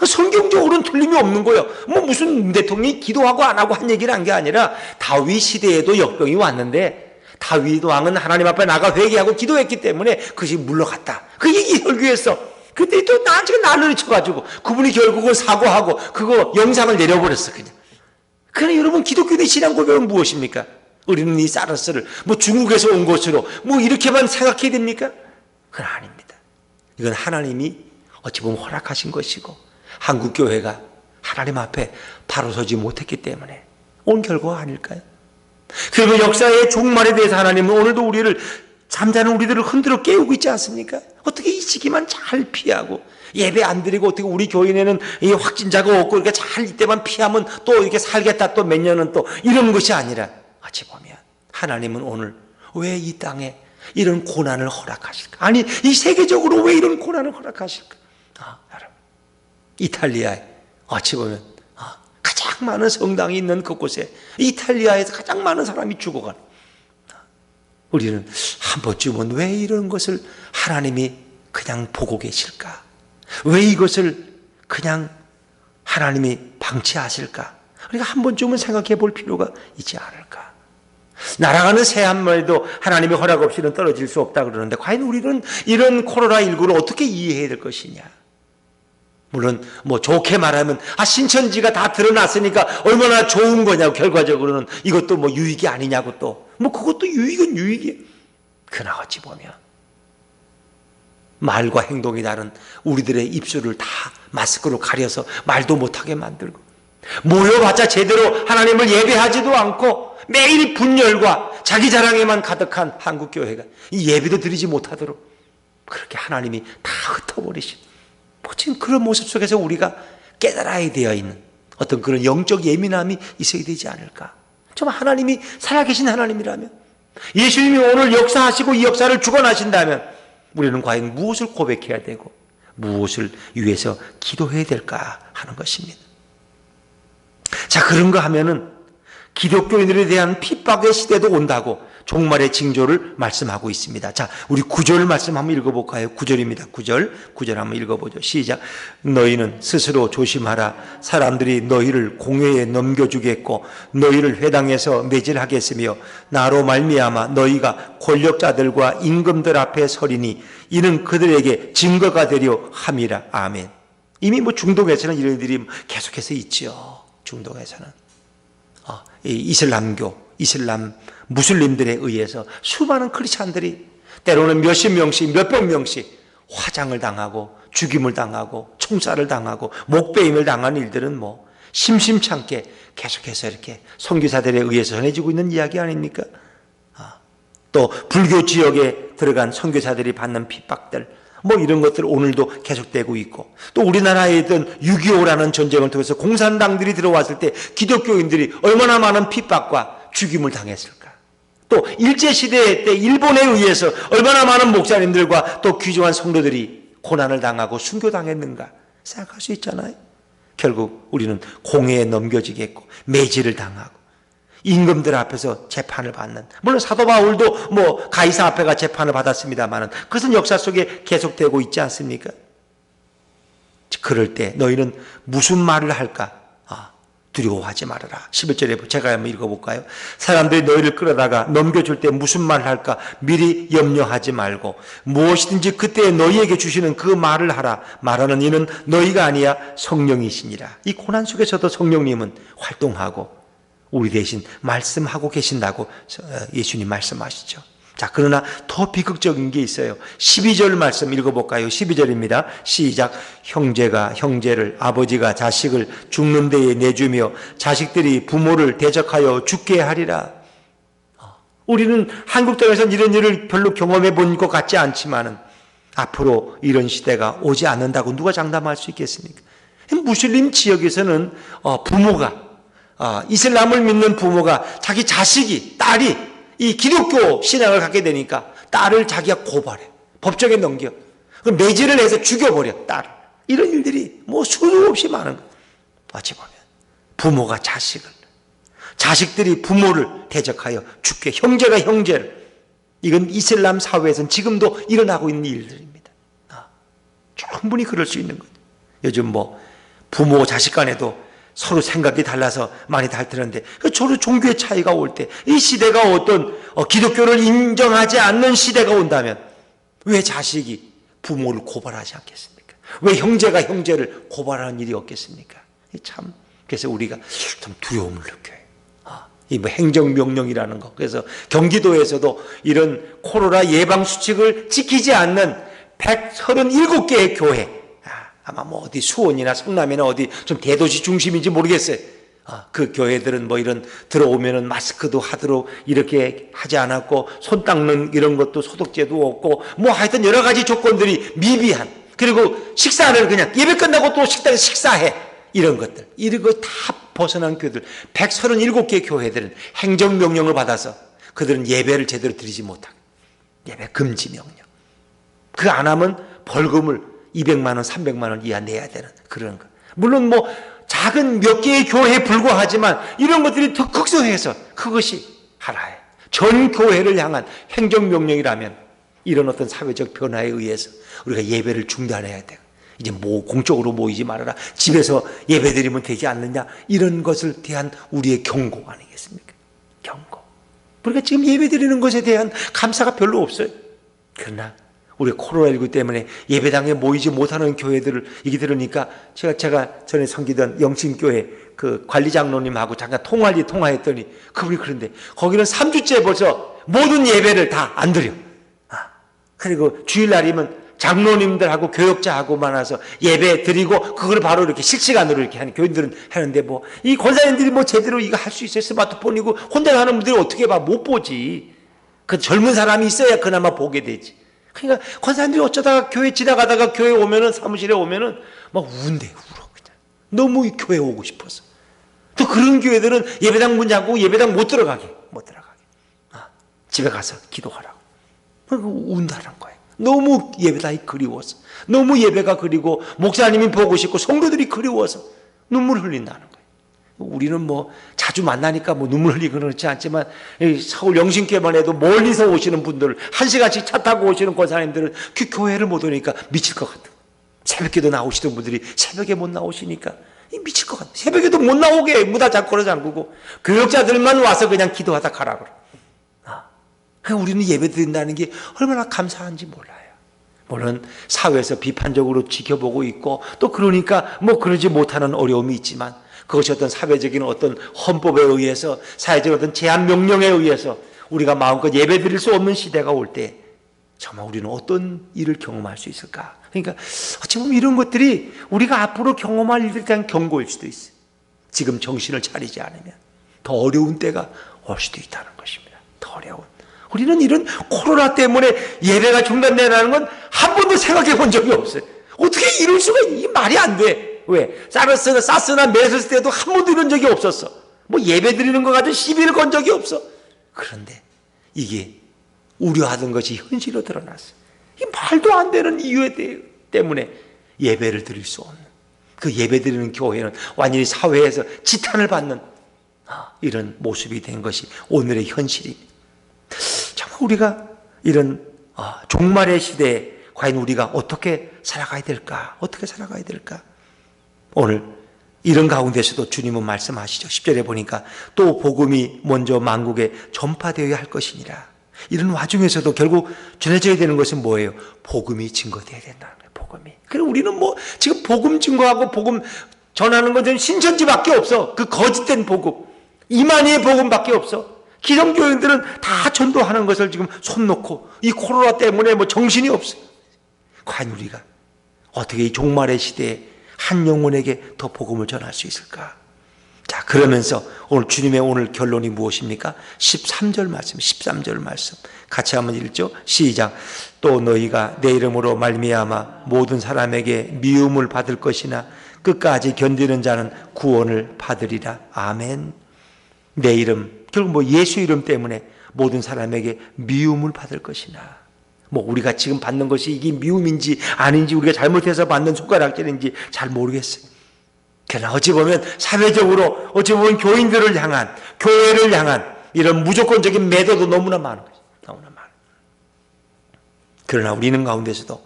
성경적으로는 틀림이 없는 거예요. 뭐 무슨 대통령이 기도하고 안 하고 한 얘기를 한 게 아니라 다윗 시대에도 역병이 왔는데 다윗 왕은 하나님 앞에 나가 회개하고 기도했기 때문에 그것이 물러갔다. 그 얘기 설교했어. 그때 또 나한테 난리를 쳐가지고 그분이 결국은 사과하고 그거 영상을 내려버렸어. 그냥 여러분, 기독교의 신앙 고백은 무엇입니까? 우리는 이 사르스를 뭐 중국에서 온 것으로 뭐 이렇게만 생각해야 됩니까? 그건 아닙니다. 이건 하나님이 어찌 보면 허락하신 것이고 한국 교회가 하나님 앞에 바로 서지 못했기 때문에 온 결과가 아닐까요? 그리고 역사의 종말에 대해서 하나님은 오늘도 우리를, 잠자는 우리들을 흔들어 깨우고 있지 않습니까? 어떻게 이 시기만 잘 피하고 예배 안 드리고 어떻게 우리 교인에는 이 확진자가 없고 이렇게 잘 이때만 피하면 또 이렇게 살겠다 또 몇 년은 또 이런 것이 아니라 어찌 보면 하나님은 오늘 왜 이 땅에 이런 고난을 허락하실까? 아니, 이 세계적으로 왜 이런 고난을 허락하실까? 여러분, 이탈리아에 어찌 보면 가장 많은 성당이 있는 그곳에, 이탈리아에서 가장 많은 사람이 죽어가는, 우리는 한 번쯤은 왜 이런 것을 하나님이 그냥 보고 계실까? 왜 이것을 그냥 하나님이 방치하실까? 그러니까 한 번쯤은 생각해 볼 필요가 있지 않을까? 날아가는 새 한 마리도 하나님의 허락 없이는 떨어질 수 없다 그러는데, 과연 우리는 이런 코로나19를 어떻게 이해해야 될 것이냐? 물론 좋게 말하면 신천지가 다 드러났으니까 얼마나 좋은 거냐고, 결과적으로는 이것도 유익이 아니냐고, 또 그것도 유익은 유익이에요. 그러나 어찌 보면 말과 행동이 다른 우리들의 입술을 다 마스크로 가려서 말도 못하게 만들고, 모여봤자 제대로 하나님을 예배하지도 않고 매일 분열과 자기 자랑에만 가득한 한국교회가 이 예배도 드리지 못하도록 그렇게 하나님이 다 흩어버리신 지금 그런 모습 속에서 우리가 깨달아야 되어 있는 어떤 그런 영적 예민함이 있어야 되지 않을까? 정말 하나님이 살아계신 하나님이라면, 예수님이 오늘 역사하시고 이 역사를 주관하신다면 우리는 과연 무엇을 고백해야 되고 무엇을 위해서 기도해야 될까 하는 것입니다. 자, 그런가 하면은 기독교인들에 대한 핍박의 시대도 온다고 종말의 징조를 말씀하고 있습니다. 자, 우리 9절 말씀 한번 읽어볼까요? 9절입니다. 9절 한번 읽어보죠. 시작. 너희는 스스로 조심하라. 사람들이 너희를 공회에 넘겨주겠고 너희를 회당에서 매질하겠으며 나로 말미암아 너희가 권력자들과 임금들 앞에 서리니 이는 그들에게 증거가 되려 함이라. 아멘. 이미 중동에서는 이런 일이 계속해서 있죠. 중동에서는 이슬람교, 이슬람 무슬림들에 의해서 수많은 크리스찬들이 때로는 몇십 명씩, 몇백 명씩 화장을 당하고 죽임을 당하고 총살을 당하고 목베임을 당한 일들은 심심찮게 계속해서 이렇게 선교사들에 의해서 전해지고 있는 이야기 아닙니까? 또 불교 지역에 들어간 선교사들이 받는 핍박들, 이런 것들 오늘도 계속되고 있고, 또 우리나라에 있던 6.25라는 전쟁을 통해서 공산당들이 들어왔을 때 기독교인들이 얼마나 많은 핍박과 죽임을 당했을까? 또 일제시대 때 일본에 의해서 얼마나 많은 목사님들과 또 귀중한 성도들이 고난을 당하고 순교당했는가 생각할 수 있잖아요. 결국 우리는 공회에 넘겨지겠고 매질을 당하고 임금들 앞에서 재판을 받는, 물론 사도 바울도 가이사 앞에가 재판을 받았습니다만 그것은 역사 속에 계속되고 있지 않습니까? 그럴 때 너희는 무슨 말을 할까? 두려워하지 말아라. 11절에 제가 한번 읽어볼까요? 사람들이 너희를 끌어다가 넘겨줄 때 무슨 말을 할까? 미리 염려하지 말고 무엇이든지 그때 너희에게 주시는 그 말을 하라. 말하는 이는 너희가 아니야 성령이시니라. 이 고난 속에서도 성령님은 활동하고 우리 대신 말씀하고 계신다고 예수님 말씀하시죠. 자, 그러나 더 비극적인 게 있어요. 12절 말씀 읽어볼까요? 12절입니다. 시작. 형제가 형제를, 아버지가 자식을 죽는 데에 내주며 자식들이 부모를 대적하여 죽게 하리라. 우리는 한국 땅에서는 이런 일을 별로 경험해 본 것 같지 않지만은 앞으로 이런 시대가 오지 않는다고 누가 장담할 수 있겠습니까? 무슬림 지역에서는 부모가, 이슬람을 믿는 부모가 자기 자식이, 딸이 이 기독교 신앙을 갖게 되니까 딸을 자기가 고발해. 법정에 넘겨. 매질을 해서 죽여버려, 딸을. 이런 일들이 수도 없이 많은 거예요. 어찌 보면 부모가 자식을, 자식들이 부모를 대적하여 죽게, 형제가 형제를. 이건 이슬람 사회에서는 지금도 일어나고 있는 일들입니다. 충분히 그럴 수 있는 거죠. 요즘 부모 자식 간에도 서로 생각이 달라서 많이 다투는데, 서로 종교의 차이가 올 때, 이 시대가 어떤 기독교를 인정하지 않는 시대가 온다면 왜 자식이 부모를 고발하지 않겠습니까? 왜 형제가 형제를 고발하는 일이 없겠습니까? 참, 그래서 우리가 좀 두려움을 느껴요. 이 행정명령이라는 거. 그래서 경기도에서도 이런 코로나 예방수칙을 지키지 않는 137개의 교회, 아마 어디 수원이나 성남이나 어디 좀 대도시 중심인지 모르겠어요. 그 교회들은 이런 들어오면은 마스크도 하도록 이렇게 하지 않았고, 손 닦는 이런 것도 소독제도 없고, 하여튼 여러 가지 조건들이 미비한, 그리고 식사를 그냥 예배 끝나고 또 식당에서 식사해. 이런 것들. 이런 거 다 벗어난 교회들. 137개 교회들은 행정명령을 받아서 그들은 예배를 제대로 드리지 못하고. 예배 금지 명령. 그 안 하면 벌금을 200만 원, 300만 원 이하 내야 되는 그런 거. 물론 뭐 작은 몇 개의 교회에 불과하지만 이런 것들이 더 극성해서 그것이 하나의 전 교회를 향한 행정명령이라면 이런 어떤 사회적 변화에 의해서 우리가 예배를 중단해야 돼요. 이제 뭐 공적으로 모이지 말아라. 집에서 예배드리면 되지 않느냐. 이런 것을 대한 우리의 경고 아니겠습니까? 경고. 우리가 지금 예배드리는 것에 대한 감사가 별로 없어요. 그러나 우리 코로나19 때문에 예배당에 모이지 못하는 교회들을 얘기 들으니까 제가 전에 섬기던 영신교회 그 관리장로님하고 잠깐 통화했더니 그분이 그런데 거기는 3주째 벌써 모든 예배를 다 안 드려. 그리고 주일날이면 장로님들하고 교역자하고만 와서 예배 드리고 그걸 바로 이렇게 실시간으로 이렇게 하는 교인들은 하는데 뭐 이 권사님들이 뭐 제대로 이거 할 수 있어요? 스마트폰이고 혼자 하는 분들이 어떻게 봐? 못 보지. 그 젊은 사람이 있어야 그나마 보게 되지. 그러니까 권사님들이 어쩌다가 교회 지나가다가 교회 오면은 사무실에 오면은 막 운대 울어 그냥. 너무 이 교회 오고 싶어서. 또 그런 교회들은 예배당 문 잠그고 예배당 못 들어가게. 집에 가서 기도하라고. 운다는 거예요. 너무 예배당이 그리워서. 너무 예배가 그리고 목사님이 보고 싶고 성도들이 그리워서 눈물 흘린다는 거예요. 우리는 뭐 자주 만나니까 뭐 눈물 흘리고 그렇지 않지만 서울 영신교회만 해도 멀리서 오시는 분들 1시간씩 차 타고 오시는 권사님들은 그 교회를 못 오니까 미칠 것 같아요. 새벽에도 나오시던 분들이 새벽에 못 나오시니까 미칠 것 같아요. 새벽에도 못 나오게 무다 잠궈서 잠그고 교역자들만 와서 그냥 기도하다 가라고. 우리는 예배 드린다는 게 얼마나 감사한지 몰라요. 물론 사회에서 비판적으로 지켜보고 있고 또 그러니까 뭐 그러지 못하는 어려움이 있지만 그것이 어떤 사회적인 어떤 헌법에 의해서 사회적 어떤 제한 명령에 의해서 우리가 마음껏 예배 드릴 수 없는 시대가 올 때 정말 우리는 어떤 일을 경험할 수 있을까? 그러니까 어찌 보면 이런 것들이 우리가 앞으로 경험할 일들에 대한 경고일 수도 있어요. 지금 정신을 차리지 않으면 더 어려운 때가 올 수도 있다는 것입니다. 더 어려운. 우리는 이런 코로나 때문에 예배가 중단되라는 건 한 번도 생각해 본 적이 없어요. 어떻게 이럴 수가, 이게 말이 안 돼. 왜? 사스나 메르스 때도 한 번도 이런 적이 없었어. 뭐 예배 드리는 거 가지고 시비를 건 적이 없어. 그런데 이게 우려하던 것이 현실로 드러났어요. 이 말도 안 되는 이유 때문에 예배를 드릴 수 없는, 그 예배 드리는 교회는 완전히 사회에서 지탄을 받는 이런 모습이 된 것이 오늘의 현실입니다. 정말 우리가 이런 종말의 시대에 과연 우리가 어떻게 살아가야 될까? 어떻게 살아가야 될까? 오늘 이런 가운데서도 주님은 말씀하시죠. 10절에 보니까 또 복음이 먼저 만국에 전파되어야 할 것이니라. 이런 와중에서도 결국 전해져야 되는 것은 뭐예요? 복음이 증거되어야 된다는 거예요. 복음이. 그리고 우리는 뭐 지금 복음 증거하고 복음 전하는 건 신천지밖에 없어. 그 거짓된 복음. 이만희의 복음밖에 없어. 기성교인들은 다 전도하는 것을 지금 손 놓고 이 코로나 때문에 뭐 정신이 없어. 과연 우리가 어떻게 이 종말의 시대에 한 영혼에게 더 복음을 전할 수 있을까? 자, 그러면서 오늘 주님의 오늘 결론이 무엇입니까? 13절 말씀 같이 한번 읽죠. 시작. 또 너희가 내 이름으로 말미암아 모든 사람에게 미움을 받을 것이나 끝까지 견디는 자는 구원을 받으리라. 아멘. 내 이름, 결국 뭐 예수 이름 때문에 모든 사람에게 미움을 받을 것이나, 뭐 우리가 지금 받는 것이 이게 미움인지 아닌지 우리가 잘못해서 받는 손가락질인지 잘 모르겠어요. 그러나 어찌 보면 사회적으로 어찌 보면 교인들을 향한, 교회를 향한 이런 무조건적인 매도도 너무나 많은 거죠. 너무나 많은. 그러나 우리는 가운데서도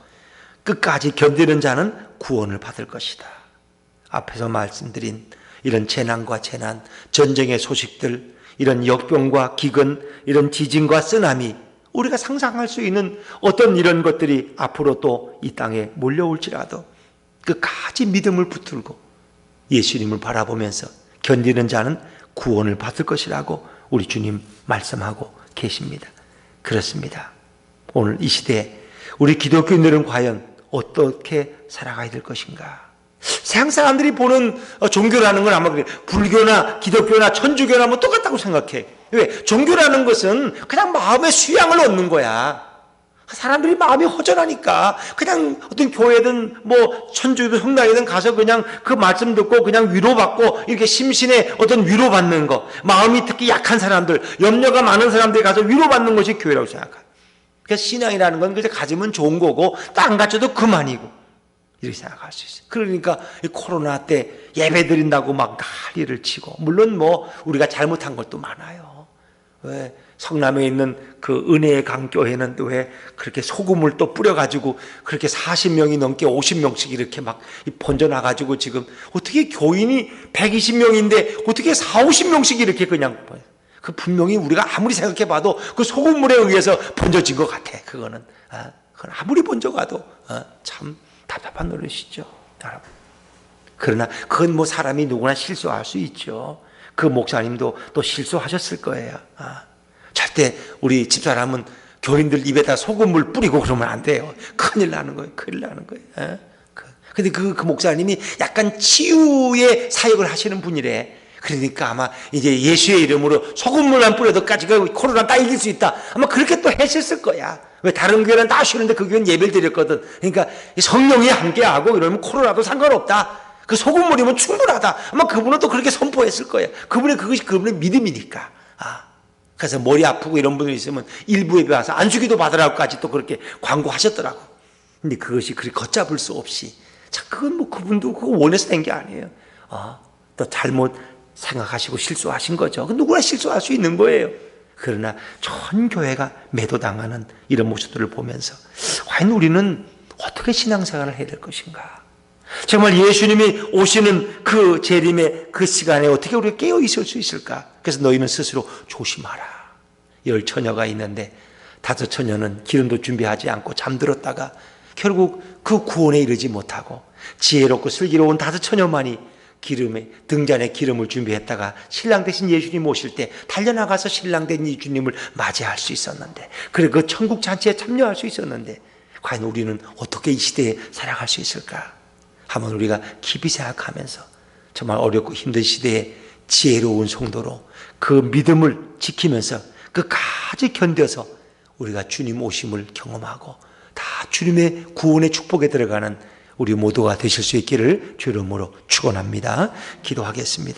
끝까지 견디는 자는 구원을 받을 것이다. 앞에서 말씀드린 이런 재난과 재난, 전쟁의 소식들, 이런 역병과 기근, 이런 지진과 쓰나미, 우리가 상상할 수 있는 어떤 이런 것들이 앞으로 또 이 땅에 몰려올지라도 끝까지 믿음을 붙들고 예수님을 바라보면서 견디는 자는 구원을 받을 것이라고 우리 주님 말씀하고 계십니다. 그렇습니다. 오늘 이 시대에 우리 기독교인들은 과연 어떻게 살아가야 될 것인가? 세상 사람들이 보는 종교라는 건 아마 그래. 불교나 기독교나 천주교나 뭐 똑같다고 생각해. 왜? 종교라는 것은 그냥 마음의 수양을 얻는 거야. 사람들이 마음이 허전하니까 그냥 어떤 교회든 뭐 천주교 성당이든 가서 그냥 그 말씀 듣고 그냥 위로받고 이렇게 심신의 어떤 위로받는 거, 마음이 특히 약한 사람들, 염려가 많은 사람들이 가서 위로받는 것이 교회라고 생각해. 그러니까 신앙이라는 건 그저 가지면 좋은 거고 또 안 가져도 그만이고 이렇게 생각할 수 있어요. 그러니까 이 코로나 때 예배 드린다고 막 난리를 치고, 물론 뭐 우리가 잘못한 것도 많아요. 왜 성남에 있는 그 은혜의 강교회는 또 왜 그렇게 소금을 또 뿌려가지고 그렇게 40명이 넘게 50명씩 이렇게 막 번져나가지고 지금 어떻게 교인이 120명인데 어떻게 4, 50명씩 이렇게 그냥, 그 분명히 우리가 아무리 생각해봐도 그 소금물에 의해서 번져진 것 같아. 그건 아무리 번져가도 참 답답한 노릇이죠, 여러분. 그러나 그건 뭐 사람이 누구나 실수할 수 있죠. 그 목사님도 또 실수하셨을 거예요. 절대 우리 집사람은 교인들 입에다 소금물 뿌리고 그러면 안 돼요. 큰일 나는 거예요. 큰일 나는 거예요. 근데 그 목사님이 약간 치유의 사역을 하시는 분이래. 그러니까 아마 이제 예수의 이름으로 소금물만 뿌려도까지 그 코로나 다 이길 수 있다. 아마 그렇게 또 했었을 거야. 왜 다른 교회는 다 쉬는데 그 교회는 예배를 드렸거든. 그러니까 성령이 함께하고 이러면 코로나도 상관없다. 그 소금물이면 충분하다. 아마 그분은 또 그렇게 선포했을 거예요. 그것이 그분의 믿음이니까. 그래서 머리 아프고 이런 분이 있으면 일부 예배 와서 안수기도 받으라고까지 또 그렇게 광고하셨더라고. 근데 그것이 그렇게 걷잡을 수 없이. 자, 그건 뭐 그분도 그거 원해서 된 게 아니에요. 또 잘못 생각하시고 실수하신 거죠. 누구나 실수할 수 있는 거예요. 그러나 전 교회가 매도당하는 이런 모습들을 보면서 과연 우리는 어떻게 신앙생활을 해야 될 것인가? 정말 예수님이 오시는 그 재림의 그 시간에 어떻게 우리가 깨어 있을 수 있을까? 그래서 너희는 스스로 조심하라. 10 처녀가 있는데 5 처녀는 기름도 준비하지 않고 잠들었다가 결국 그 구원에 이르지 못하고 지혜롭고 슬기로운 5 처녀만이 등잔에 기름을 준비했다가 신랑 대신 예수님 오실 때 달려나가서 신랑 된 예수님을 맞이할 수 있었는데, 그리고 그 천국 잔치에 참여할 수 있었는데, 과연 우리는 어떻게 이 시대에 살아갈 수 있을까? 한번 우리가 깊이 생각하면서 정말 어렵고 힘든 시대에 지혜로운 성도로 그 믿음을 지키면서 끝까지 견뎌서 우리가 주님 오심을 경험하고 다 주님의 구원의 축복에 들어가는 우리 모두가 되실 수 있기를 주 이름으로 축원합니다. 기도하겠습니다.